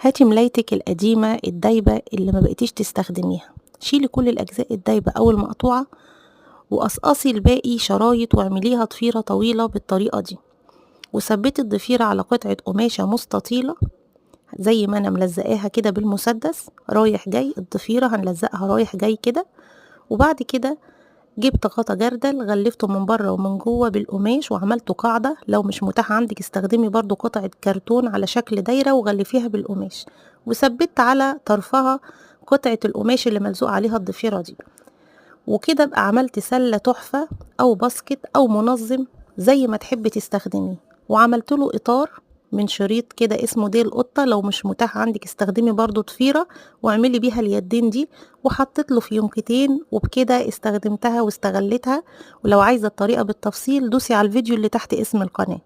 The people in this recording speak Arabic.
هاتي ملايتك القديمة الدايبة اللي ما بقيتيش تستخدميها، شيلي كل الأجزاء الدايبة أو المقطوعة وقصقصي الباقي شرايط واعمليها ضفيرة طويلة بالطريقة دي، وثبتي الضفيرة على قطعة قماشة مستطيلة زي ما أنا ملزقاها كده بالمسدس رايح جاي. الضفيرة هنلزقها رايح جاي كده، وبعد كده جبت غطا جردل غلفته من بره ومن جوه بالقماش وعملته قاعدة. لو مش متاح عندك استخدمي برضو قطعة كرتون على شكل دايرة وغلفيها بالقماش، وثبت على طرفها قطعة القماش اللي ملزوق عليها الضفيرة دي. وكده بقى عملت سلة تحفة أو باسكت أو منظم زي ما تحبي تستخدميه. وعملت له إطار من شريط كده اسمه ديل قطة. لو مش متاح عندك استخدمي برضو ضفيرة واعملي بيها اليدين دي، وحطيت له فيونكتين، وبكده استخدمتها واستغلتها. ولو عايزة الطريقة بالتفصيل دوسي على الفيديو اللي تحت اسم القناة.